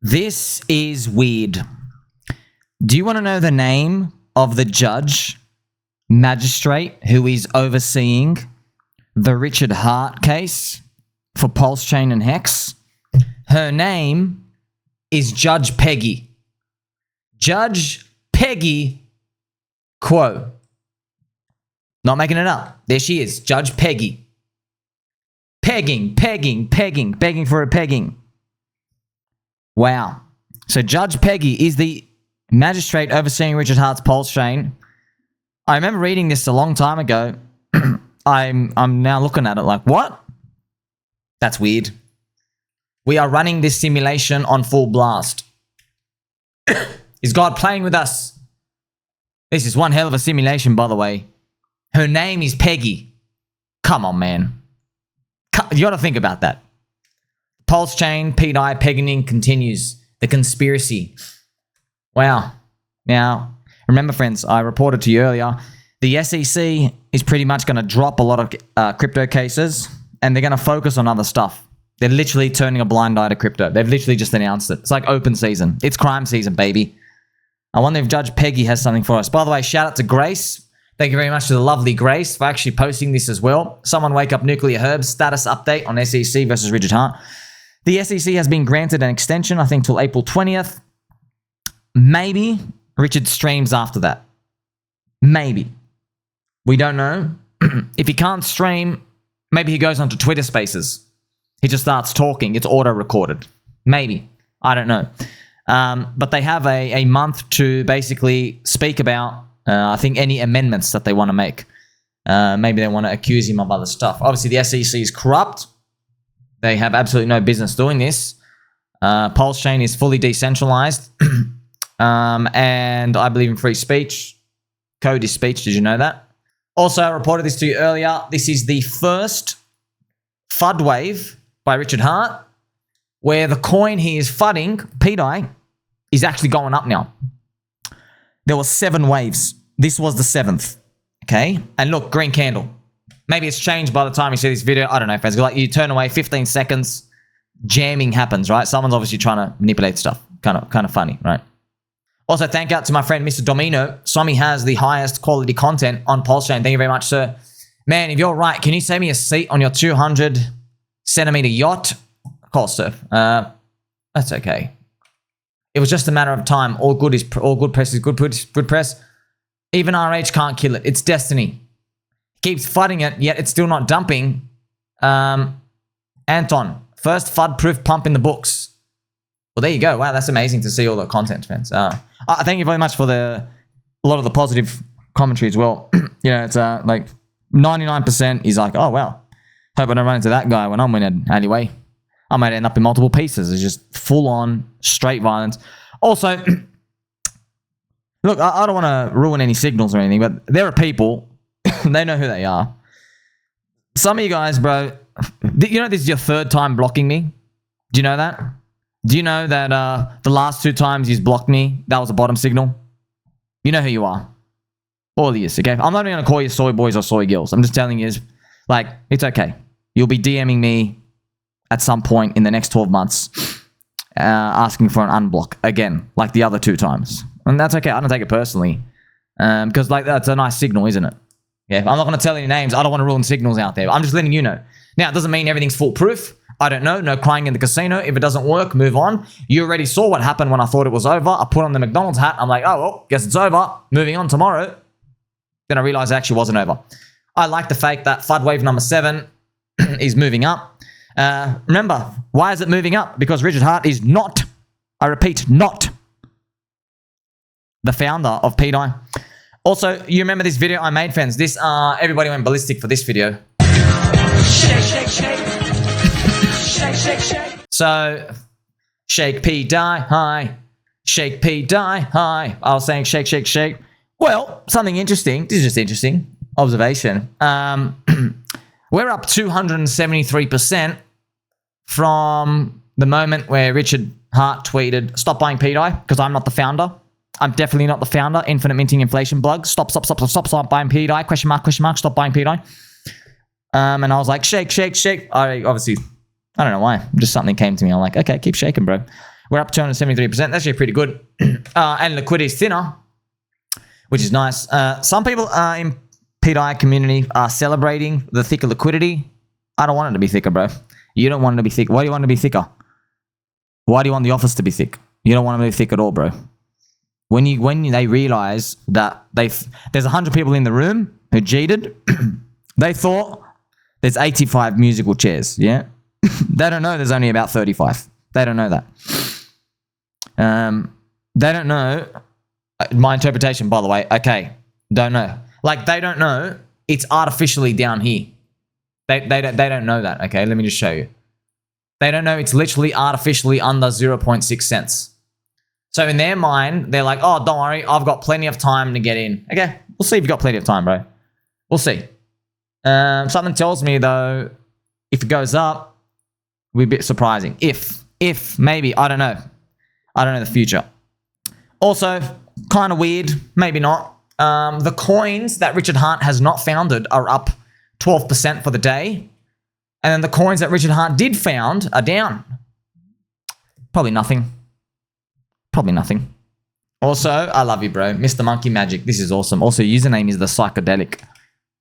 This is weird. Do you want to know the name of the judge, magistrate, who is overseeing the Richard Hart case for PulseChain and Hex? Her name is Judge Peggy. Judge Peggy Quo. Not making it up. There she is, Judge Peggy. Pegging for a pegging. Wow. So Judge Peggy is the magistrate overseeing Richard Hart's PulseChain. I remember reading this a long time ago. I'm now looking at it like, what? That's weird. We are running this simulation on full blast. Is God playing with us? This is one hell of a simulation, by the way. Her name is Peggy. Come on, man. You got to think about that. PulseChain, pDAI, pegging continues. The conspiracy. Wow. Now, remember, friends, I reported to you earlier, the SEC is pretty much going to drop a lot of crypto cases, and they're going to focus on other stuff. They're literally turning a blind eye to crypto. They've literally just announced it. It's like open season. It's crime season, baby. I wonder if Judge Peggy has something for us. By the way, shout out to Grace. Thank you very much to the lovely Grace for actually posting this as well. Someone wake up Nuclear Herbs status update on SEC versus Richard Hart. The SEC has been granted an extension, I think, till April 20th. Maybe Richard streams after that. Maybe. We don't know. If he can't stream, maybe he goes onto Twitter Spaces. He just starts talking. It's auto-recorded. Maybe. I don't know. But they have a month to basically speak about, I think, any amendments that they want to make. Maybe they want to accuse him of other stuff. Obviously, the SEC is corrupt. They have absolutely no business doing this. PulseChain is fully decentralized. And I believe in free speech. Code is speech. Did you know that? Also, I reported this to you earlier. This is the first FUD wave by Richard Hart, where the coin he is FUDding, pDAI, is actually going up now. There were 7 waves. This was the 7th. Okay? And look, green candle. Maybe it's changed by the time you see this video. I don't know, friends. Like, you turn away 15 seconds, jamming happens, right? Someone's obviously trying to manipulate stuff. Kind of funny, right? Also, thank out to my friend, Mr. Domino. Swami has the highest quality content on PulseChain. Thank you very much, sir. Man, if you're right, can you save me a seat on your 200 centimeter yacht? Of course, sir. That's okay. It was just a matter of time. All good press is good press. Even RH can't kill it. It's destiny. Keeps fighting it, yet it's still not dumping. Anton, first FUD-proof pump in the books. Well, there you go. Wow, that's amazing to see all the content, friends. Thank you very much for a lot of the positive commentary as well. It's like 99% is like, oh, wow. Hope I don't run into that guy when I'm in an alleyway. I might end up in multiple pieces. It's just full-on straight violence. Also, look, I don't want to ruin any signals or anything, but there are people, they know who they are. Some of you guys, bro, this is your 3rd time blocking me. Do you know that? Do you know that the last 2 times he's blocked me, that was a bottom signal? You know who you are. All of you, okay? I'm not even going to call you soy boys or soy girls. I'm just telling you, like, it's okay. You'll be DMing me at some point in the next 12 months asking for an unblock again, like the other 2 times. And that's okay. I don't take it personally because, like, that's a nice signal, isn't it? Yeah, I'm not going to tell any names. I don't want to ruin signals out there. I'm just letting you know. Now, it doesn't mean everything's foolproof. I don't know. No crying in the casino. If it doesn't work, move on. You already saw what happened when I thought it was over. I put on the McDonald's hat. I'm like, oh, well, guess it's over. Moving on tomorrow. Then I realized it actually wasn't over. I like the fact that FUD wave number 7 is moving up. Remember, why is it moving up? Because Richard Hart is not, I repeat, not the founder of pDAI. Also, you remember this video I made, friends? This, everybody went ballistic for this video. Shake, shake, shake. Shake, shake, shake. So, shake pDAI, hi. Shake pDAI, hi. I was saying shake, shake, shake. Well, something interesting. This is just interesting. Observation. We're up 273% from the moment where Richard Hart tweeted, stop buying pDAI because I'm not the founder. I'm definitely not the founder. Infinite minting inflation blog. Stop buying pDAI. Question mark, stop buying pDAI. And I was like, shake, shake, shake. I don't know why. Just something came to me. I'm like, okay, keep shaking, bro. We're up 273%. That's actually pretty good. And liquidity is thinner, which is nice. Some people in pDAI community are celebrating the thicker liquidity. I don't want it to be thicker, bro. You don't want it to be thick. Why do you want it to be thicker? Why do you want the office to be thick? You don't want it to be thick at all, bro. When they realize that there's 100 people in the room who cheated, they thought there's 85 musical chairs, yeah? They don't know there's only about 35. They don't know that. They don't know. My interpretation, by the way, okay, don't know. Like, they don't know it's artificially down here. They don't know that, okay? Let me just show you. They don't know it's literally artificially under 0.6 cents. So in their mind, they're like, oh, don't worry, I've got plenty of time to get in. Okay, we'll see if you've got plenty of time, bro. We'll see. Something tells me, though, if it goes up, it'll be a bit surprising. If, maybe, I don't know. I don't know the future. Also, kind of weird, maybe not. The coins that Richard Heart has not founded are up 12% for the day. And then the coins that Richard Heart did found are down. Probably nothing. Probably nothing. Also, I love you, bro. Mr. Monkey Magic. This is awesome. Also, username is the psychedelic.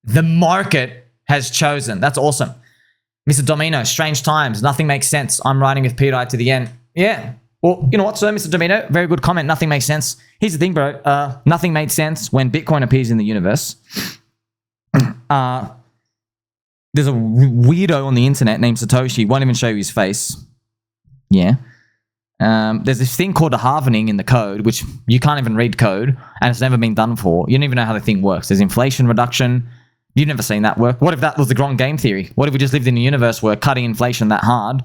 The market has chosen. That's awesome. Mr. Domino, strange times. Nothing makes sense. I'm riding with pDAI to the end. Yeah. Well, you know what, sir, Mr. Domino? Very good comment. Nothing makes sense. Here's the thing, bro. Nothing made sense when Bitcoin appears in the universe. There's a weirdo on the internet named Satoshi. Won't even show you his face. Yeah. There's this thing called a halvening in the code, which you can't even read code, and it's never been done before. You don't even know how the thing works. There's inflation reduction. You've never seen that work. What if that was the wrong game theory? What if we just lived in a universe where cutting inflation that hard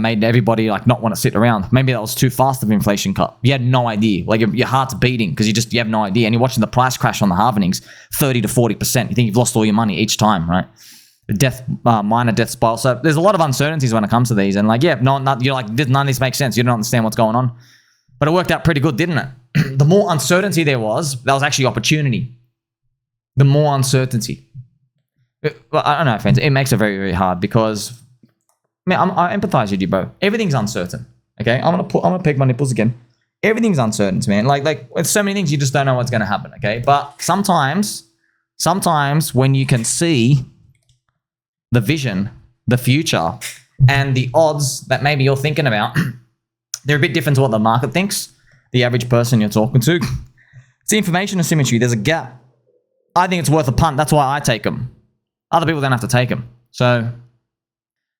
made everybody like not want to sit around? Maybe that was too fast of an inflation cut. You had no idea. Like your heart's beating because you have no idea, and you're watching the price crash on the halvenings, 30 to 40%. You think you've lost all your money each time, right? Minor death spiral. So there's a lot of uncertainties when it comes to these, and like, yeah, you're like, none of this makes sense. You don't understand what's going on, but it worked out pretty good, didn't it? The more uncertainty there was, that was actually opportunity. The more uncertainty. Well, I don't know, friends. It makes it very, very hard because, man, I empathize with you, bro. Everything's uncertain. Okay, I'm gonna peg my nipples again. Everything's uncertain, man. Like with so many things, you just don't know what's gonna happen. Okay, but sometimes when you can see the vision, the future, and the odds that maybe you're thinking about, they're a bit different to what the market thinks, the average person you're talking to. It's the information asymmetry. There's a gap. I think it's worth a punt. That's why I take them. Other people don't have to take them. So,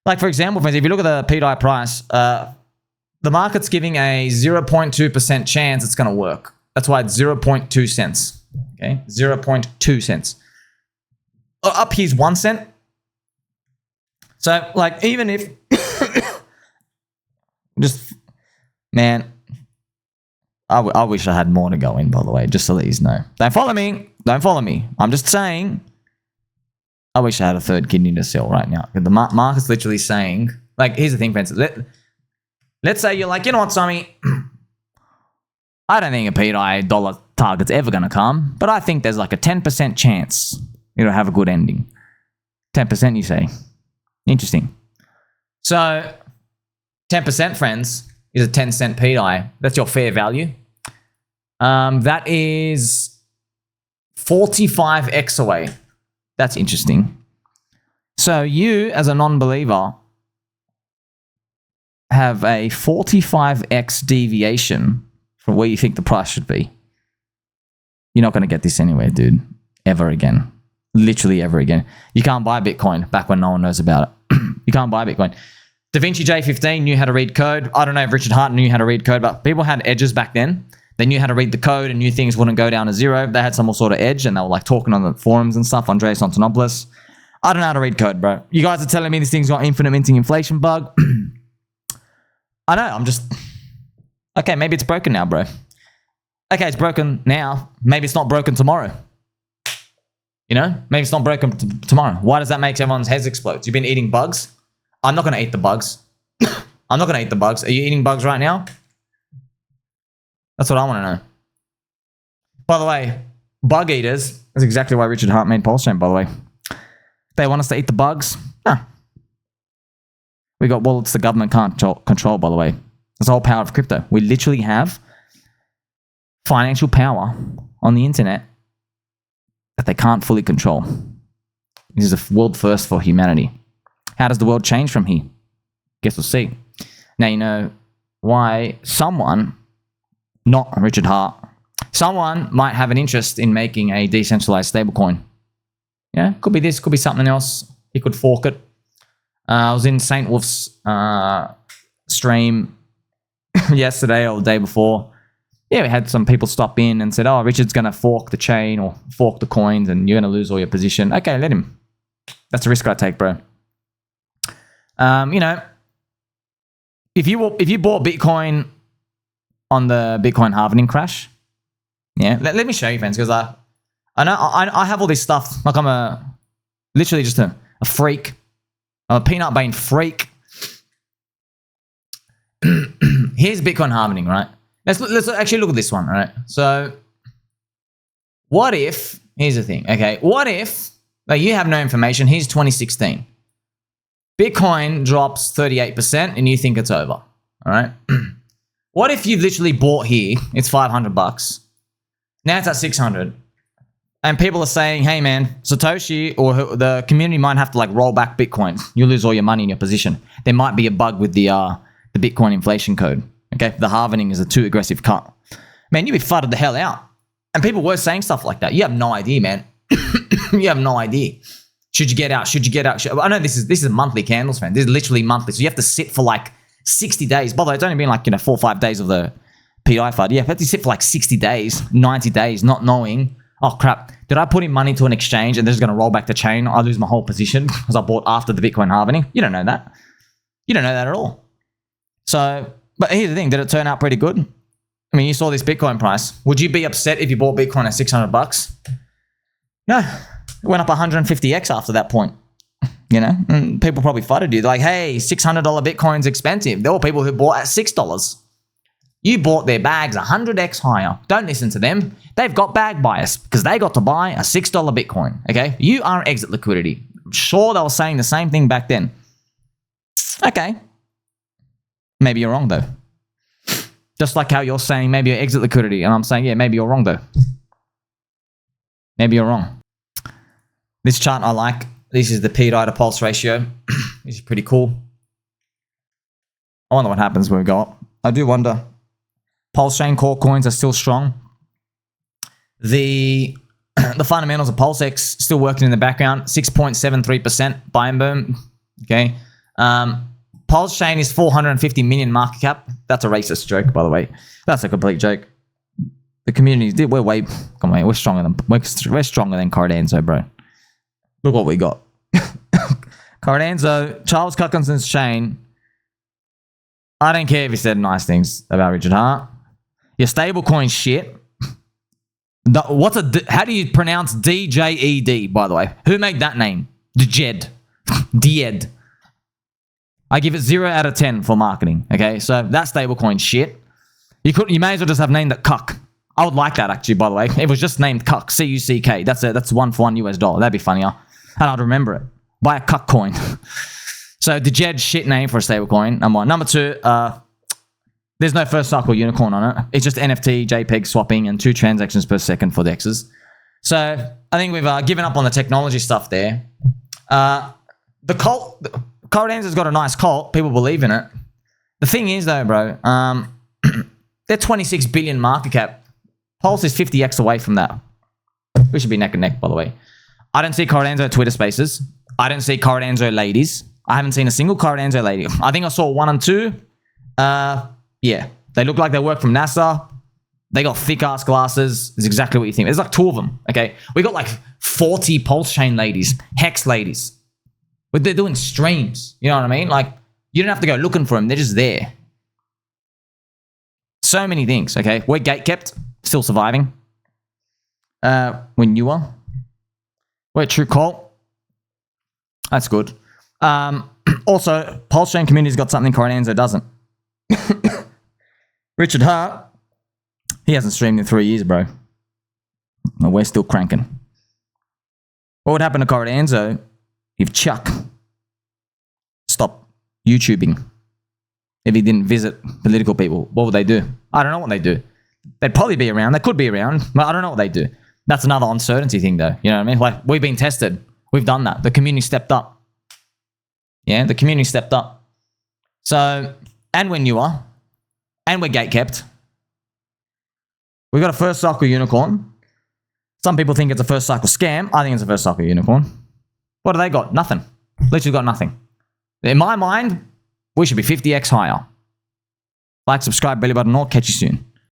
like, for example, friends, if you look at the pDAI price, the market's giving a 0.2% chance it's going to work. That's why it's 0.2 cents. Okay, 0.2 cents. Up here's 1 cent. So, like, even if, just, man, I wish I had more to go in, by the way, just to let you know. Don't follow me. Don't follow me. I'm just saying, I wish I had a third kidney to sell right now. The market's literally saying, like, here's the thing, friends. Let's say you're like, you know what, Sammy? I don't think a pDAI dollar target's ever going to come, but I think there's like a 10% chance it'll have a good ending. 10%, you say? Interesting. So 10%, friends, is a 10-cent pDAI. That's your fair value. That is 45x away. That's interesting. So you, as a non-believer, have a 45x deviation from where you think the price should be. You're not going to get this anywhere, dude. Ever again. Literally ever again. You can't buy Bitcoin back when no one knows about it. You can't buy Bitcoin. DaVinci J15 knew how to read code. I don't know if Richard Heart knew how to read code, but people had edges back then. They knew how to read the code and knew things wouldn't go down to zero. They had some sort of edge and they were like talking on the forums and stuff. Andreas Antonopoulos. I don't know how to read code, bro. You guys are telling me this thing's got infinite minting inflation bug. I know. I'm just... Okay, maybe it's broken now, bro. Okay, it's broken now. Maybe it's not broken tomorrow. You know? Maybe it's not broken tomorrow. Why does that make everyone's heads explode? You've been eating bugs? I'm not going to eat the bugs. I'm not going to eat the bugs. Are you eating bugs right now? That's what I want to know. By the way, bug eaters, that's exactly why Richard Heart made PulseChain, by the way. They want us to eat the bugs. We got wallets the government can't control, by the way. That's the whole power of crypto. We literally have financial power on the internet that they can't fully control. This is a world first for humanity. How does the world change from here? Guess we'll see. Now you know why someone, not Richard Hart, someone might have an interest in making a decentralized stablecoin. Yeah, could be this, could be something else. He could fork it. I was in St. Wolf's stream yesterday or the day before. Yeah, we had some people stop in and said, oh, Richard's going to fork the chain or fork the coins and you're going to lose all your position. Okay, let him. That's a risk I take, bro. You know, if you bought Bitcoin on the Bitcoin halving crash, yeah, let me show you, friends, because I know I have all this stuff. Like I'm literally just a freak. I'm a peanut vein freak. Here's Bitcoin halving, right? Let's actually look at this one, right? So, what if? Here's the thing, okay? What if like you have no information? Here's 2016. Bitcoin drops 38%, and you think it's over. All right. What if you literally bought here? It's $500. Now it's at 600, and people are saying, "Hey, man, Satoshi or the community might have to like roll back Bitcoin. You lose all your money in your position. There might be a bug with the Bitcoin inflation code. Okay, the halvening is a too aggressive cut. Man, you'd be flooded the hell out." And people were saying stuff like that. You have no idea, man. You have no idea. Should you get out? Should you get out? I know this is monthly candles, man. This is literally monthly. So you have to sit for like 60 days. By the way, it's only been like, 4 or 5 days of the pDAI FUD. Yeah, you have to sit for like 60 days, 90 days, not knowing, oh crap, did I put in money to an exchange and they're just going to roll back the chain? I lose my whole position because I bought after the Bitcoin halvening. You don't know that. You don't know that at all. So, but here's the thing. Did it turn out pretty good? I mean, you saw this Bitcoin price. Would you be upset if you bought Bitcoin at $600? No. It went up 150x after that point. And people probably flooded you. They're like, hey, $600 Bitcoin's expensive. There were people who bought at $6. You bought their bags 100x higher. Don't listen to them. They've got bag bias because they got to buy a $6 Bitcoin. Okay? You are exit liquidity. I'm sure they were saying the same thing back then. Okay. Maybe you're wrong, though. Just like how you're saying maybe you're exit liquidity. And I'm saying, yeah, maybe you're wrong, though. Maybe you're wrong. This chart I like. This is the pDAI to pulse ratio. This is pretty cool. I wonder what happens when we go up. I do wonder. PulseChain core coins are still strong. The fundamentals of PulseX still working in the background. 6.73% buy and boom. Okay. PulseChain is 450 million market cap. That's a racist joke, by the way. That's a complete joke. The community, we're stronger than Cardano, bro. Look what we got. Cardano, Charles Cuckinson's chain. I don't care if he said nice things about Richard Hart. Your stablecoin shit. How do you pronounce DJED, by the way? Who made that name? Djed. Died. I give it 0 out of 10 for marketing. Okay, so that stablecoin shit. You may as well just have named it Cuck. I would like that actually, by the way. It was just named Cuck, C-U-C-K. That's 1 for $1 US. That'd be funnier. And I'd remember it. Buy a Cuck coin. So the Jed shit name for a stablecoin. Number one. Number two, there's no first cycle unicorn on it. It's just NFT, JPEG swapping, and 2 transactions per second for the X's. So I think we've given up on the technology stuff there. The cult, Cardano's got a nice cult. People believe in it. The thing is though, bro, they're 26 billion market cap. Pulse is 50x away from that. We should be neck and neck, by the way. I don't see Cardano Twitter spaces. I don't see Cardano ladies. I haven't seen a single Cardano lady. I think I saw 1 and 2. Yeah. They look like they work from NASA. They got thick-ass glasses. It's exactly what you think. There's like 2 of them, okay? We got like 40 PulseChain ladies. Hex ladies. But they're doing streams. You know what I mean? Like, you don't have to go looking for them. They're just there. So many things, okay? We're gatekept. Still surviving. We're newer. We're true cult. That's good. Also, PulseChain community's got something Cardano doesn't. Richard Hart, he hasn't streamed in 3 years, bro. We're still cranking. What would happen to Cardano if Chuck stopped YouTubing? if he didn't visit political people? What would they do? I don't know what they do. They'd probably be around. They could be around, but I don't know what they do. That's another uncertainty thing, though. You know what I mean? Like, we've been tested. We've done that. The community stepped up. Yeah, the community stepped up. So, and we're newer, and we're gatekept. We've got a first cycle unicorn. Some people think it's a first cycle scam. I think it's a first cycle unicorn. What do they got? Nothing. Literally got nothing. In my mind, we should be 50x higher. Like, subscribe, belly button, or catch you soon.